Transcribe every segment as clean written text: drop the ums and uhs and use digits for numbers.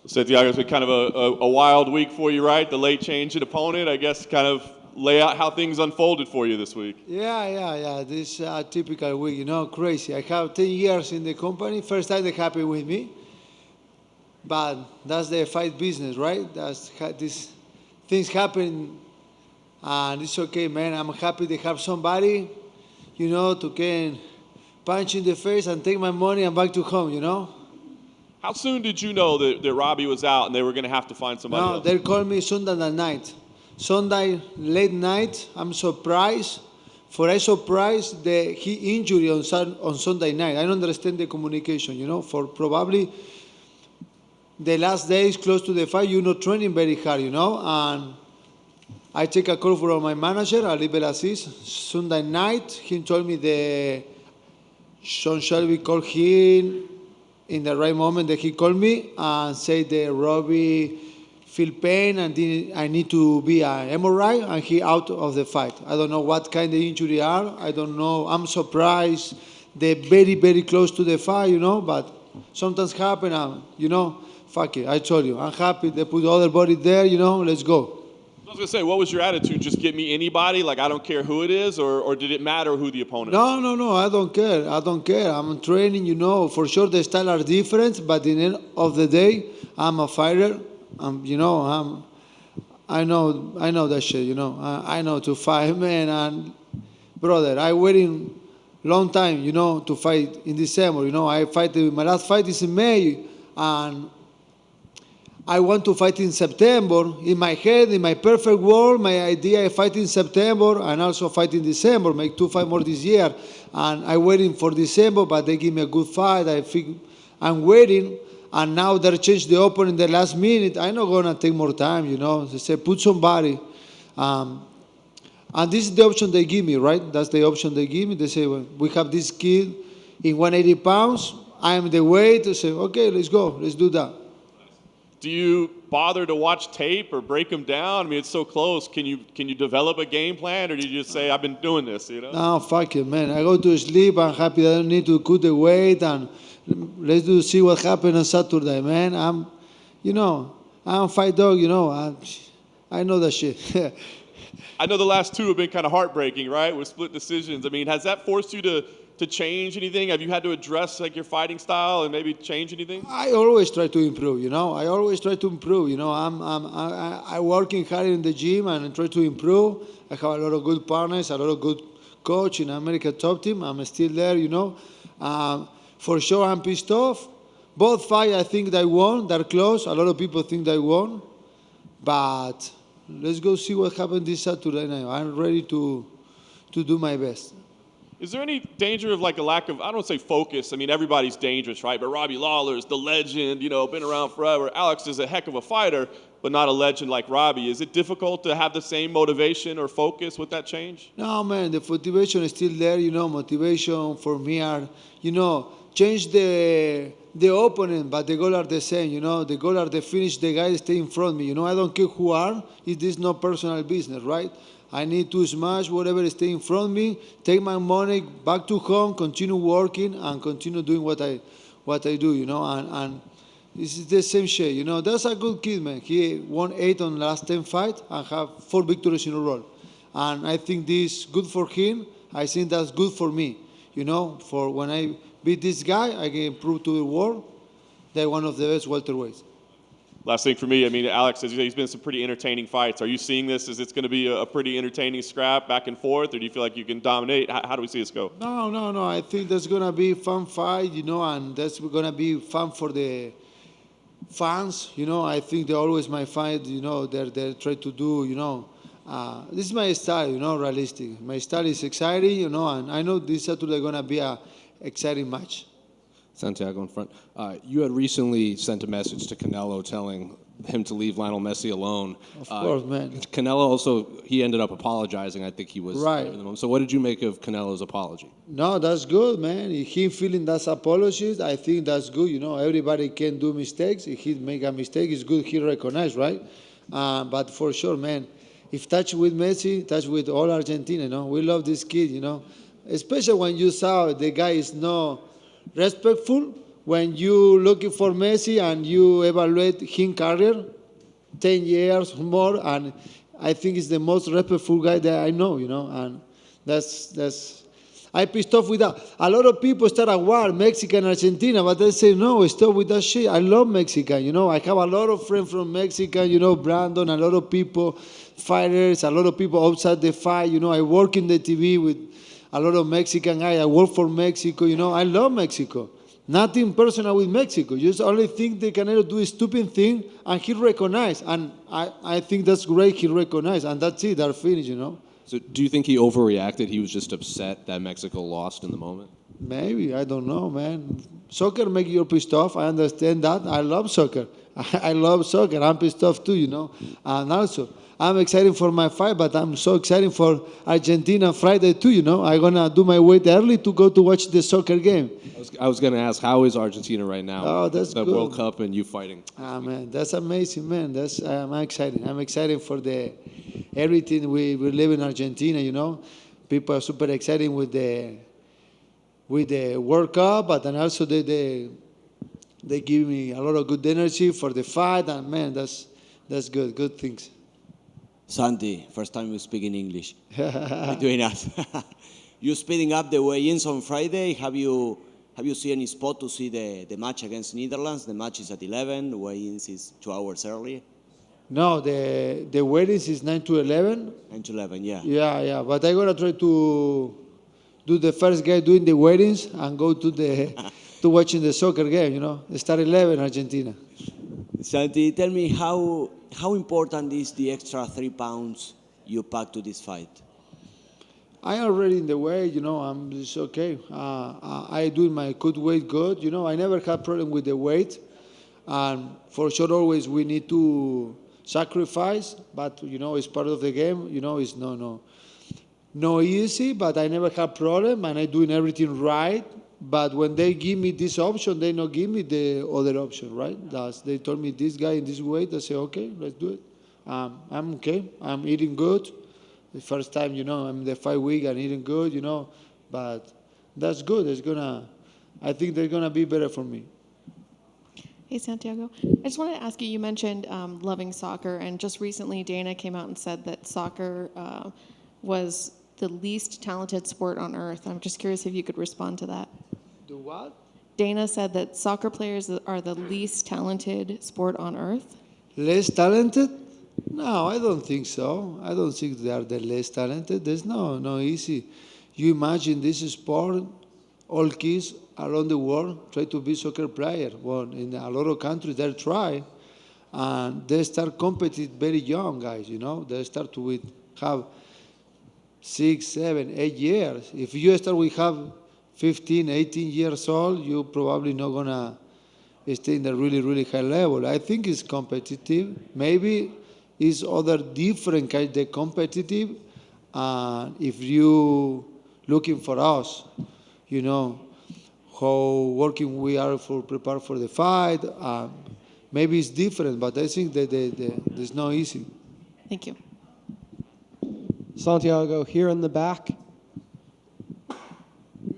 Santiago, it's been kind of a wild week for you, right? The late change in opponent, I guess, kind of lay out how things unfolded for you this week. Yeah. This typical week, crazy. I have 10 years in the company. First time they happy with me. But that's the fight business, right? These things happen, and it's okay, man. I'm happy to have somebody, to can punch in the face and take my money and back to home. How soon did you know that Robbie was out and they were going to have to find somebody No, else? they called me Sunday night. Sunday late night. I'm surprised. I surprised that he injured on Sunday night. I don't understand the communication. For probably the last days close to the fight, training very hard. And I take a call from my manager, Ali Belaziz. Sunday night, he told me the Sean Shelby called him in the right moment that he called me and said that Robbie feel pain and I need to be an MRI and he out of the fight. I don't know what kind of injury are. I don't know. I'm surprised. They're very, very close to the fight, but sometimes happen and, fuck it. I told you. I'm happy they put other body there, let's go. I was going to say, what was your attitude? Just get me anybody? Like, I don't care who it is? Or did it matter who the opponent was? No. I don't care. I'm training, For sure the style are different, but in the end of the day, I'm a fighter. I know that shit, I know to fight, man. And, brother, I waiting long time, to fight in December. My last fight is in May. And I want to fight in September. In my head, in my perfect world, my idea I fight in September and also fight in December, make 2 fights more this year. And I'm waiting for December, but they give me a good fight. I think I'm waiting. And now they changed the opponent in the last minute. I'm not going to take more time, They say, put somebody. And this is the option they give me, right? That's the option they give me. They say, well, we have this kid in 180 pounds. I am the weight. They say, okay, let's go. Let's do that. Do you bother to watch tape or break them down? I mean, it's so close. Can you develop a game plan, or do you just say, I've been doing this, No, fuck it, man. I go to sleep. I'm happy that I don't need to cut the weight, and let's see what happens on Saturday, man. I'm a fight dog, I know that shit. I know the last two have been kind of heartbreaking, right, with split decisions. I mean, has that forced you to change anything? Have you had to address your fighting style and maybe change anything? I always try to improve, I always try to improve, I'm working hard in the gym and I try to improve. I have a lot of good partners, a lot of good coach in America top team. I'm still there, For sure I'm pissed off. Both fights I think they won. They're close. A lot of people think they won. But let's go see what happens this Saturday night. I'm ready to do my best. Is there any danger of a lack of, I don't want to say focus. I mean, everybody's dangerous, right? But Robbie Lawler's the legend, been around forever. Alex is a heck of a fighter, but not a legend like Robbie. Is it difficult to have the same motivation or focus with that change? No, man, the motivation is still there, Motivation for me are, change the opponent, but the goal are the same, The goal are to finish the guy stay in front of me, I don't care who are. It is no personal business, right? I need to smash whatever stay in front of me, take my money back to home, continue working, and continue doing what I do, And this is the same shit, That's a good kid, man. He won 8 on the last 10 fights and have 4 victories in a row. And I think this is good for him. I think that's good for me, For when I beat this guy, I can prove to the world that one of the best welterweights. Last thing for me, I mean, Alex, as you say, he's been some pretty entertaining fights. Are you seeing this as it's going to be a pretty entertaining scrap back and forth, or do you feel like you can dominate? How do we see this go? No. I think that's going to be a fun fight, and that's going to be fun for the fans. I think they're always my fight, they try to do, this is my style, realistic. My style is exciting, and I know this Saturday going to be a exciting match. Santiago in front. You had recently sent a message to Canelo telling him to leave Lionel Messi alone. Of course, man. Canelo also, he ended up apologizing. I think he was right. So what did you make of Canelo's apology? No, that's good, man. If he feeling that's apologies, I think that's good. Everybody can do mistakes. If he make a mistake, it's good he recognize, right? But for sure, man, if touch with Messi, touch with all Argentina, we love this kid, Especially when you saw the guy is no respectful, when you looking for Messi and you evaluate his career, 10 years more, and I think he's the most respectful guy that I know, and that's. I pissed off with that. A lot of people start a war, Mexican, Argentina, but they say, no, stop with that shit. I love Mexican, I have a lot of friends from Mexican, Brandon, a lot of people, fighters, a lot of people outside the fight, I work in the TV with a lot of Mexican guys. I work for Mexico, I love Mexico. Nothing personal with Mexico. Just only think they Canelo do a stupid thing, and he recognized. And I think that's great, he recognized. And that's it, they're finished, So do you think he overreacted? He was just upset that Mexico lost in the moment? Maybe, I don't know, man. Soccer make you pissed off. I understand that. I love soccer. I love soccer. I'm pissed off too, And also, I'm excited for my fight, but I'm so excited for Argentina Friday too, I'm going to do my weight early to go to watch the soccer game. I was going to ask, how is Argentina right now? Oh, that's the good. World Cup and you fighting. Ah, man, that's amazing, man. I'm excited. I'm excited for everything we live in Argentina, People are super excited with the World Cup, but then also they give me a lot of good energy for the fight, and man, that's good things. Santi, first time we speak in English between us. You speeding up the weigh-ins on Friday. Have you seen any spot to see the match against Netherlands? The match is at 11. The weigh-ins is 2 hours early. No, the weddings is 9 to 11. 9 to 11, yeah. Yeah, but I'm gonna try to do the first guy doing the weddings and go to to watching the soccer game. Start 11 Argentina. Santi, tell me how important is the extra 3 pounds you packed to this fight? I already in the weight, I'm just okay. I do my good weight good, I never had problem with the weight, and for sure always we need to sacrifice, but it's part of the game. It's no easy, but I never have problem, and I doing everything right. But when they give me this option, they not give me the other option, right? They told me this guy in this weight. I say, okay, let's do it. I'm okay. I'm eating good. The first time, I'm in the 5 week and eating good, But that's good. I think they're gonna be better for me. Hey, Santiago. I just wanted to ask you, you mentioned loving soccer, and just recently Dana came out and said that soccer was the least talented sport on earth. I'm just curious if you could respond to that. The what? Dana said that soccer players are the least talented sport on earth. Less talented? No, I don't think so. I don't think they are the less talented. There's no easy. You imagine this sport, all kids around the world try to be soccer player. Well, in a lot of countries they try, and they start competing very young, guys. They start to have 6, 7, 8 years. If you start with have 15, 18 years old, you probably not gonna stay in the really, really high level. I think it's competitive. Maybe it's other different kind of competitive. If you looking for us, how working we are for prepare for the fight. Maybe it's different, but I think that there's no easy. Thank you. Santiago, here in the back.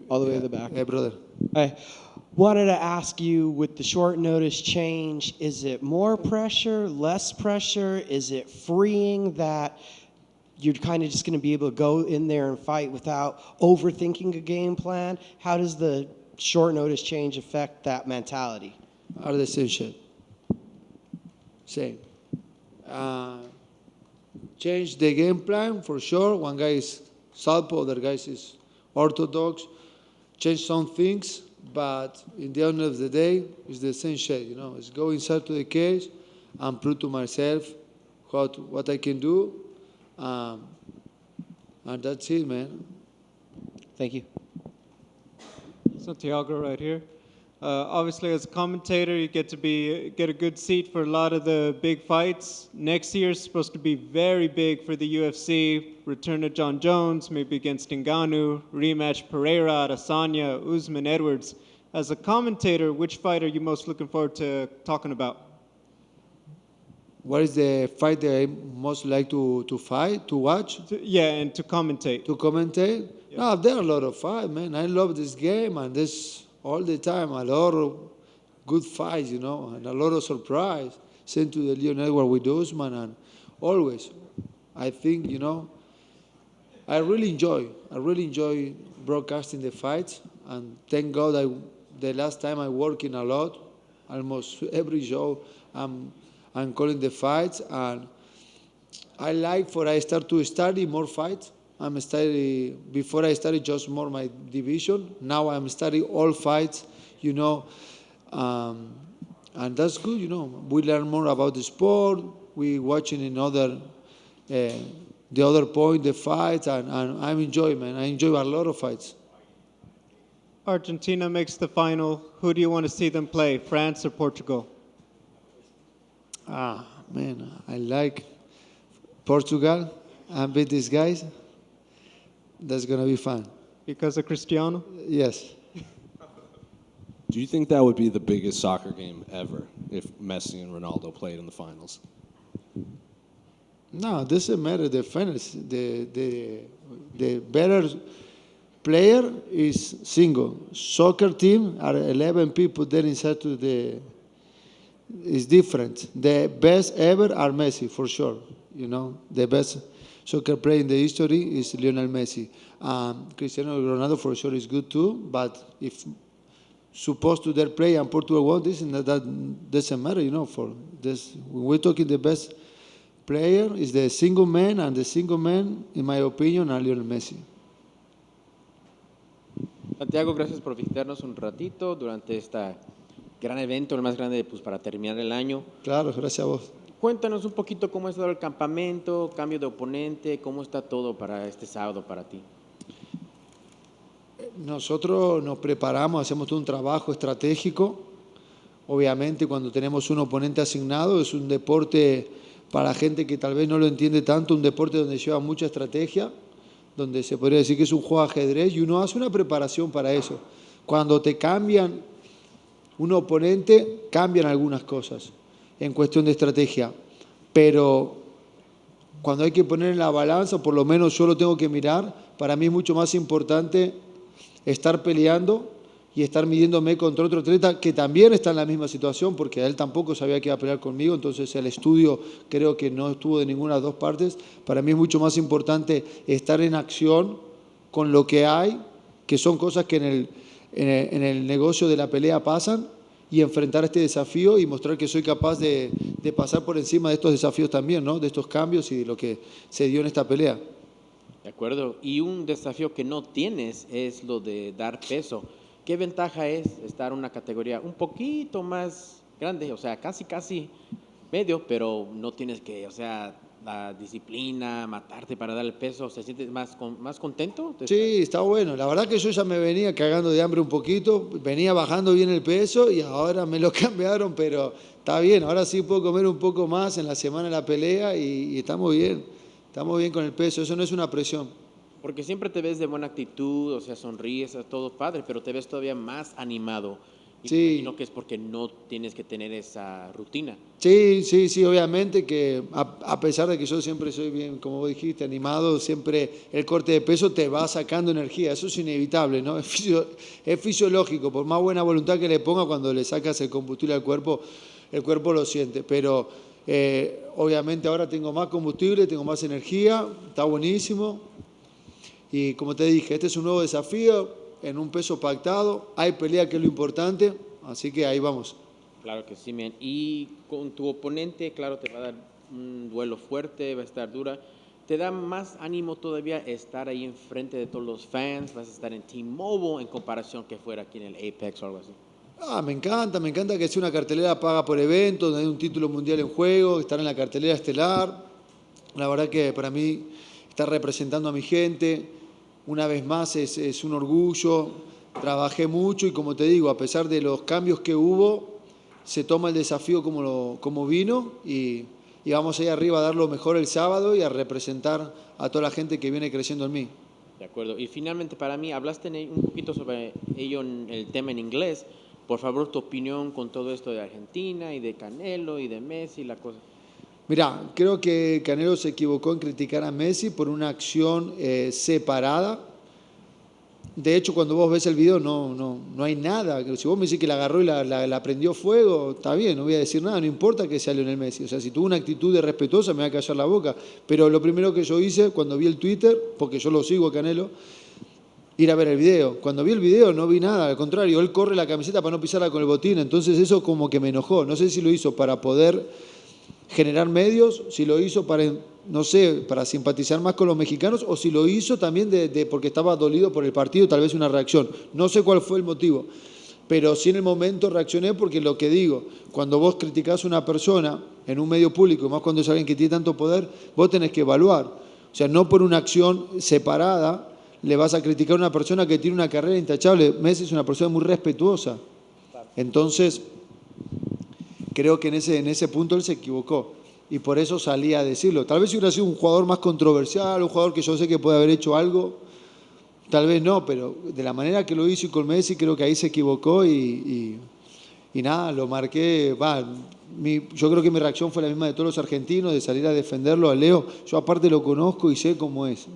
All the way to the back. Hey, brother. I wanted to ask you, with the short notice change, is it more pressure, less pressure? Is it freeing that you're kind of just going to be able to go in there and fight without overthinking a game plan? How does the short notice change affect that mentality? Are the same shit. Same. Change the game plan for sure. One guy is southpaw, other guy is orthodox. Change some things, but in the end of the day, it's the same shit. It's go inside to the cage and prove to myself what I can do, and that's it, man. Thank you. Santiago right here. Obviously, as a commentator, you get a good seat for a lot of the big fights. Next year is supposed to be very big for the UFC. Return of John Jones, maybe against Ngannou, rematch Pereira, Adesanya, Usman, Edwards. As a commentator, which fight are you most looking forward to talking about? What is the fight that I most like to watch? And to commentate. To commentate? Yeah. No, there are a lot of fights, man. I love this game, and this all the time. A lot of good fights, you know, and a lot of surprise. Sent to the Leon Edward with Usman, and always, I think, you know, I really enjoy broadcasting the fights, and thank God the last time I working a lot, almost every show I'm calling the fights, and I like for I start to study more fights. Before I studied just more my division. Now I'm studying all fights, you know, and that's good, you know. We learn more about the sport. We watching the other point, the fights, and I'm enjoying, man. I enjoy a lot of fights. Argentina makes the final. Who do you want to see them play, France or Portugal? Man, I like Portugal. I beat these guys. That's gonna be fun. Because of Cristiano? Yes. Do you think that would be the biggest soccer game ever if Messi and Ronaldo played in the finals? No, it doesn't matter. The finals, the better player is single. Soccer team are 11 people there inside to the. It's different. The best ever are Messi for sure. You know, the best soccer player in the history is Lionel Messi. Cristiano Ronaldo for sure is good too. But if supposed to their play and Portugal won this, and that doesn't matter. You know, for this when we're talking the best player is the single man, and the single man, in my opinion, are Lionel Messi. Santiago, gracias por visitarnos un ratito durante este gran evento, el más grande pues, para terminar el año. Claro, gracias a vos. Cuéntanos un poquito cómo ha estado el campamento, cambio de oponente, cómo está todo para este sábado para ti. Nosotros nos preparamos, hacemos todo un trabajo estratégico. Obviamente, cuando tenemos un oponente asignado, es un deporte para gente que tal vez no lo entiende tanto, un deporte donde lleva mucha estrategia, donde se podría decir que es un juego de ajedrez, y uno hace una preparación para eso. Cuando te cambian un oponente, cambian algunas cosas en cuestión de estrategia, pero cuando hay que poner en la balanza, por lo menos yo lo tengo que mirar, para mí es mucho más importante estar peleando y estar midiéndome contra otro atleta que también está en la misma situación, porque él tampoco sabía que iba a pelear conmigo, entonces el estudio creo que no estuvo de ninguna de las dos partes. Para mí es mucho más importante estar en acción con lo que hay, que son cosas que en el negocio de la pelea pasan, y enfrentar este desafío y mostrar que soy capaz de pasar por encima de estos desafíos también, ¿no? De estos cambios y de lo que se dio en esta pelea. De acuerdo. Y un desafío que no tienes es lo de dar peso. ¿Qué ventaja es estar en una categoría un poquito más grande? O sea, casi medio, pero no tienes que, o sea, la disciplina, matarte para dar el peso. ¿Se sientes más contento? Sí, está bueno. La verdad que yo ya me venía cagando de hambre un poquito, venía bajando bien el peso y ahora me lo cambiaron, pero está bien. Ahora sí puedo comer un poco más en la semana de la pelea y estamos bien con el peso. Eso no es una presión. Porque siempre te ves de buena actitud, o sea, sonríes, todo padre, pero te ves todavía más animado. Y me imagino que es porque no tienes que tener esa rutina. Sí, obviamente que a pesar de que yo siempre soy bien, como vos dijiste, animado, siempre el corte de peso te va sacando energía, eso es inevitable, ¿no? Es fisiológico, por más buena voluntad que le ponga, cuando le sacas el combustible al cuerpo, el cuerpo lo siente, pero obviamente ahora tengo más combustible, tengo más energía, está buenísimo, y como te dije, este es un nuevo desafío, en un peso pactado, hay pelea que es lo importante, así que ahí vamos. Claro que sí, man. Y con tu oponente, claro, te va a dar un duelo fuerte, va a estar dura. ¿Te da más ánimo todavía estar ahí enfrente de todos los fans? ¿Vas a estar en T-Mobile en comparación que fuera aquí en el Apex o algo así? Me encanta que sea una cartelera paga por evento, donde hay un título mundial en juego, estar en la cartelera estelar. La verdad que para mí estar representando a mi gente, una vez más es un orgullo. Trabajé mucho y como te digo, a pesar de los cambios que hubo, se toma el desafío como vino y vamos ahí arriba a dar lo mejor el sábado y a representar a toda la gente que viene creciendo en mí. De acuerdo. Y finalmente para mí, hablaste un poquito sobre ello en el tema en inglés. Por favor, tu opinión con todo esto de Argentina y de Canelo y de Messi, la cosa. Mira, creo que Canelo se equivocó en criticar a Messi por una acción separada. De hecho, cuando vos ves el video no hay nada. Si vos me decís que la agarró y la prendió fuego, está bien, no voy a decir nada, no importa que sea Lionel Messi. O sea, si tuvo una actitud de respetuosa me va a callar la boca. Pero lo primero que yo hice cuando vi el Twitter, porque yo lo sigo a Canelo, ir a ver el video. Cuando vi el video no vi nada, al contrario, él corre la camiseta para no pisarla con el botín, entonces eso como que me enojó. No sé si lo hizo para poder generar medios, si lo hizo para, no sé, para simpatizar más con los mexicanos o si lo hizo también porque estaba dolido por el partido, tal vez una reacción. No sé cuál fue el motivo, pero sí en el momento reaccioné porque lo que digo, cuando vos criticás a una persona en un medio público, más cuando es alguien que tiene tanto poder, vos tenés que evaluar. O sea, no por una acción separada le vas a criticar a una persona que tiene una carrera intachable. Messi es una persona muy respetuosa. Entonces, creo que en ese punto él se equivocó y por eso salí a decirlo. Tal vez si hubiera sido un jugador más controversial, un jugador que yo sé que puede haber hecho algo, tal vez no, pero de la manera que lo hizo y con Messi creo que ahí se equivocó y nada, lo marqué. Yo creo que mi reacción fue la misma de todos los argentinos, de salir a defenderlo a Leo. Yo aparte lo conozco y sé cómo es.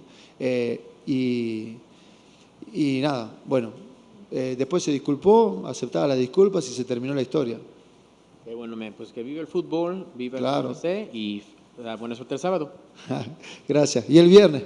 Y nada, bueno, después se disculpó, aceptaba las disculpas y se terminó la historia. Qué bueno, pues que vive el fútbol, vive Claro. el UFC y buena suerte el sábado. Gracias. Y el viernes.